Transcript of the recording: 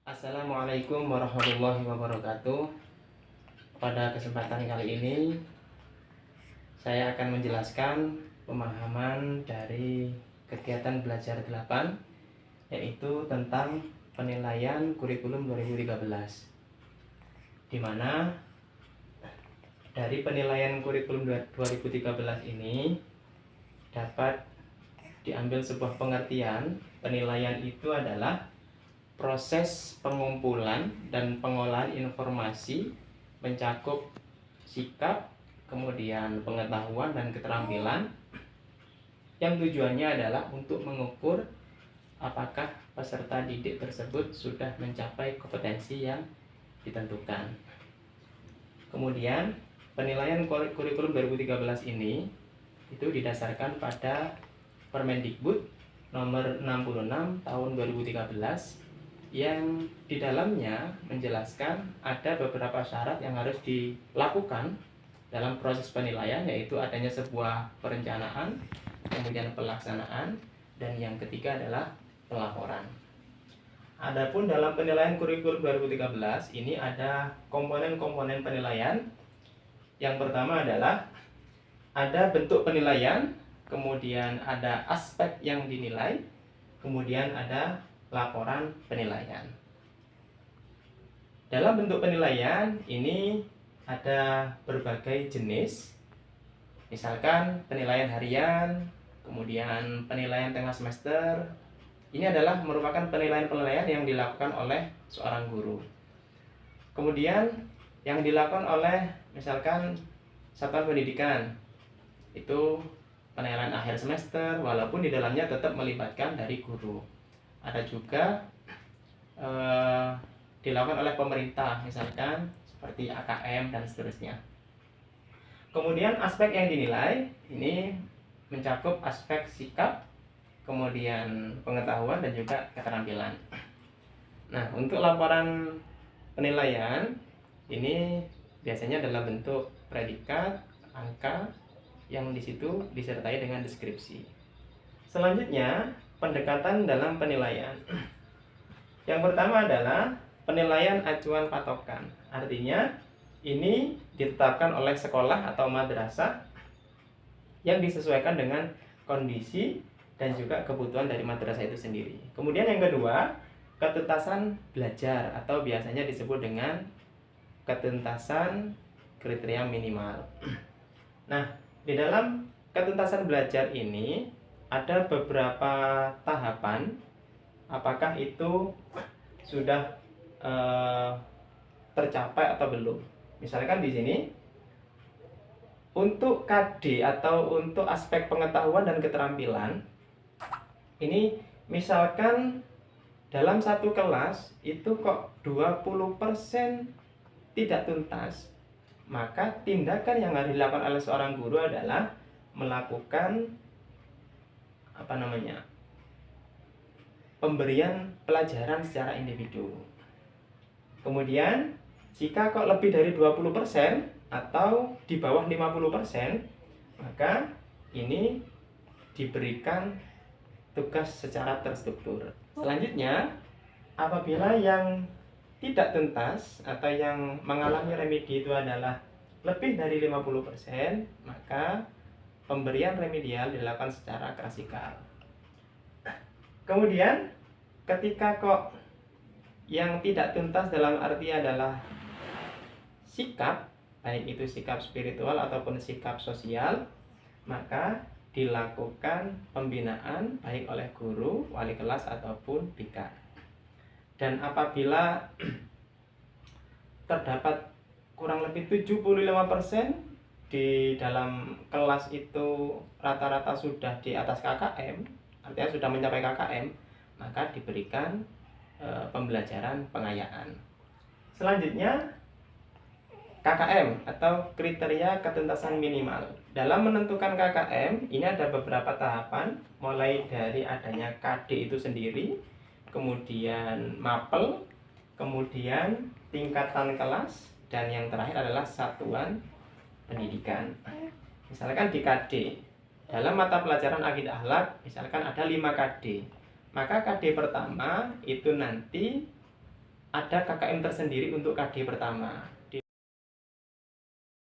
Assalamualaikum warahmatullahi wabarakatuh. Pada kesempatan kali ini saya akan menjelaskan pemahaman dari kegiatan belajar 8, yaitu tentang penilaian kurikulum 2013, di mana dari penilaian kurikulum 2013 ini dapat diambil sebuah pengertian. Penilaian itu adalah proses pengumpulan dan pengolahan informasi mencakup sikap, kemudian pengetahuan dan keterampilan, yang tujuannya adalah untuk mengukur apakah peserta didik tersebut sudah mencapai kompetensi yang ditentukan. Kemudian penilaian kurikulum 2013 ini itu didasarkan pada Permendikbud nomor 66 tahun 2013, yang di dalamnya menjelaskan ada beberapa syarat yang harus dilakukan dalam proses penilaian, yaitu adanya sebuah perencanaan, kemudian pelaksanaan, dan yang ketiga adalah pelaporan. Adapun dalam penilaian kurikulum 2013 ini ada komponen-komponen penilaian. Yang pertama adalah ada bentuk penilaian, kemudian ada aspek yang dinilai, kemudian ada laporan penilaian. Dalam bentuk penilaian ini ada berbagai jenis, misalkan penilaian harian, kemudian penilaian tengah semester. Ini adalah merupakan penilaian-penilaian yang dilakukan oleh seorang guru. Kemudian yang dilakukan oleh misalkan satuan pendidikan, itu penilaian akhir semester, walaupun di dalamnya tetap melibatkan dari guru. Ada juga dilakukan oleh pemerintah, misalkan seperti AKM dan seterusnya. Kemudian aspek yang dinilai ini mencakup aspek sikap, kemudian pengetahuan dan juga keterampilan. Nah, untuk laporan penilaian ini biasanya dalam bentuk predikat, angka, yang di situ disertai dengan deskripsi. Selanjutnya, pendekatan dalam penilaian. Yang pertama adalah penilaian acuan patokan. Artinya, ini ditetapkan oleh sekolah atau madrasah yang disesuaikan dengan kondisi dan juga kebutuhan dari madrasah itu sendiri. Kemudian yang kedua, ketuntasan belajar atau biasanya disebut dengan ketuntasan kriteria minimal. Nah, di dalam ketuntasan belajar ini ada beberapa tahapan, apakah itu sudah tercapai atau belum. Misalkan di sini untuk KD atau untuk aspek pengetahuan dan keterampilan, ini misalkan dalam satu kelas itu kok 20% tidak tuntas, maka tindakan yang harus dilakukan oleh seorang guru adalah melakukan pemberian pelajaran secara individu. Kemudian jika kok lebih dari 20% atau di bawah 50%, maka ini diberikan tugas secara terstruktur. Selanjutnya, apabila yang tidak tuntas atau yang mengalami remedi itu adalah lebih dari 50%, maka pemberian remedial dilakukan secara klasikal. Kemudian ketika kok yang tidak tuntas dalam arti adalah sikap, baik itu sikap spiritual ataupun sikap sosial, maka dilakukan pembinaan baik oleh guru, wali kelas ataupun bikar. Dan apabila terdapat kurang lebih 75% di dalam kelas itu rata-rata sudah di atas KKM, artinya sudah mencapai KKM, maka diberikan pembelajaran pengayaan. Selanjutnya, KKM atau kriteria ketuntasan minimal. Dalam menentukan KKM, ini ada beberapa tahapan, mulai dari adanya KD itu sendiri, kemudian mapel, kemudian tingkatan kelas, dan yang terakhir adalah satuan pendidikan. Misalkan di KD, dalam mata pelajaran akidah akhlak, misalkan ada 5 KD. Maka KD pertama itu nanti ada KKM tersendiri untuk KD pertama.